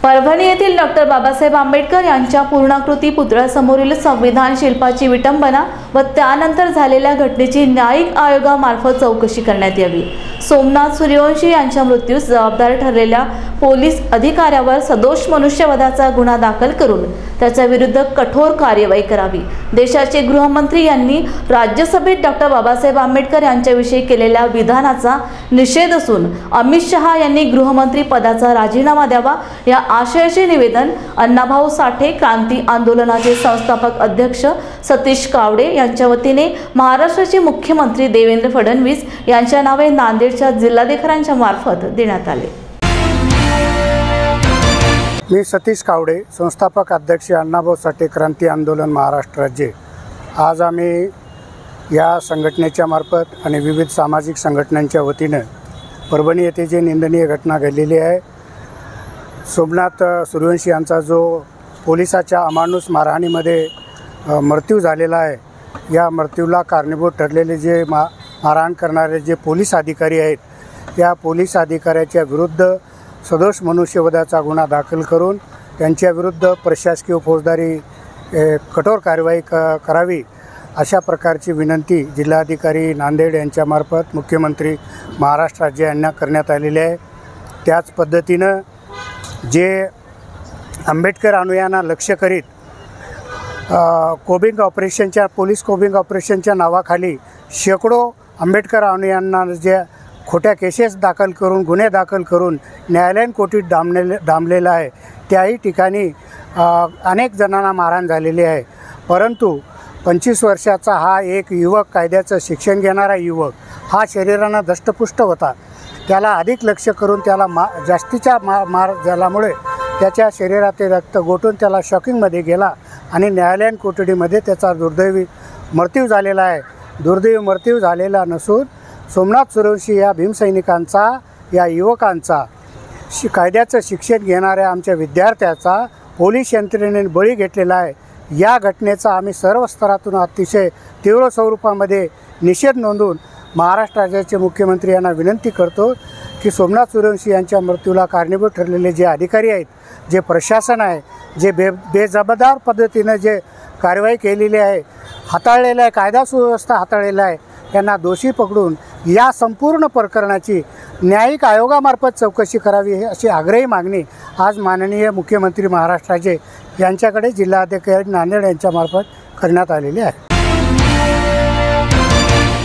परभणी येथील डॉक्टर बाबासाहेब आंबेडकर यांच्या पूर्णाकृती पुतळ्यासमोरील संविधान शिल्पाची विटंबना व त्यानंतर झालेल्या घटनेची न्यायिक आयोगामार्फत चौकशी करण्यात यावी। सोमनाथ सूर्यवंशी यांच्या मृत्यूस जबाबदार ठरलेल्या पोलीस अधिकाऱ्यावर सदोष मनुष्यवधाचा गुन्हा दाखल करून त्याच्या विरुद्ध कठोर कार्यवाही करावी। देशाचे गृहमंत्री यांनी राज्यसभेत डॉक्टर बाबासाहेब आंबेडकर यांच्याविषयी केलेल्या विधानाचा निषेध असून अमित शहा यांनी गृहमंत्री पदाचा राजीनामा द्यावा या आशयाचे निवेदन अण्णाभाऊ साठे क्रांती आंदोलनाचे संस्थापक अध्यक्ष सतीश कावडे यांच्या वतीने महाराष्ट्राचे मुख्यमंत्री देवेंद्र फडणवीस यांच्या नावे नांदेडच्या जिल्हाधिकाऱ्यांच्या मार्फत देण्यात आले। मी सतीश कावडे, संस्थापक अध्यक्ष अण्णाभाऊ साठे क्रांती आंदोलन महाराष्ट्र राज्य। आज आम्ही या संघटनेच्या मार्फत आणि विविध सामाजिक संघटनांच्या वतीने परभणी येथे जी निंदनीय घटना घडलेली आहे, सोमनाथ सूर्यवंशी यांचा जो पोलिसाच्या अमानुष मारहाणीमध्ये मृत्यू झालेला आहे, या मृत्यूला कारणीभूत ठरलेले जे मारहाण करणारे जे पोलीस अधिकारी आहेत, या पोलीस अधिकाऱ्याच्या विरुद्ध सदोष मनुष्यवधाचा गुन्हा दाखल करून त्यांच्या विरुद्ध प्रशासकीय फौजदारी कठोर कार्यवाही करावी अशा प्रकारची विनंती जिल्हाधिकारी नांदेड यांच्यामार्फत मुख्यमंत्री महाराष्ट्र राज्य यांना करण्यात आलेली आहे। त्याच पद्धतीनं जे आंबेडकर अनुयायांना लक्ष्य करीत पोलीस कोबिंग ऑपरेशनच्या नावाखाली शेकडो आंबेडकर अनुयायांना जे खोट्या केसेस दाखल करून गुन्हे दाखल करून न्यायालयीन कोठडीत डांबलेला आहे, त्याही ठिकाणी अनेक जणांना मारहाण झालेली आहे। परंतु 25 वर्षाचा हा एक युवक, कायद्याचं शिक्षण घेणारा युवक, हा शरीरानं दष्टपुष्ट होता। त्याला अधिक लक्ष करून त्याला जास्तीच्या मार झाल्यामुळे त्याच्या शरीरातील रक्त गोठून त्याला शॉकिंगमध्ये गेला आणि न्यायालयीन कोठडीमध्ये त्याचा दुर्दैवी मृत्यू झालेला आहे। दुर्दैवी मृत्यू झालेला नसून सोमनाथ सूर्यवंशी या भीमसैनिकांचा, या युवकांचा, कायद्याचं शिक्षण घेणाऱ्या आमच्या विद्यार्थ्याचा पोलीस यंत्रणेने बळी घेतलेला आहे। या घटनेचा आम्ही सर्व स्तरातून अतिशय तीव्र स्वरूपामध्ये निषेध नोंदवून महाराष्ट्र राज्याचे मुख्यमंत्री यांना विनंती करतो की सोमनाथ सूर्यवंशी यांच्या मृत्यूला कारणीभूत ठरलेले जे अधिकारी आहेत, जे प्रशासन आहे, जे बेजबाबदार पद्धतीने जे कार्यवाही केलेली आहे, हाताळलेला आहे, कायदा सुव्यवस्था हाताळलेला आहे, त्यांना दोषी पकडून या संपूर्ण प्रकरणाची न्यायिक आयोगामार्फत चौकशी करावी अशी आग्रही मागणी आज माननीय मुख्यमंत्री महाराष्ट्राचे यांच्याकडे जिल्हाधिकारी नांदेड यांच्यामार्फत करण्यात आलेली आहे।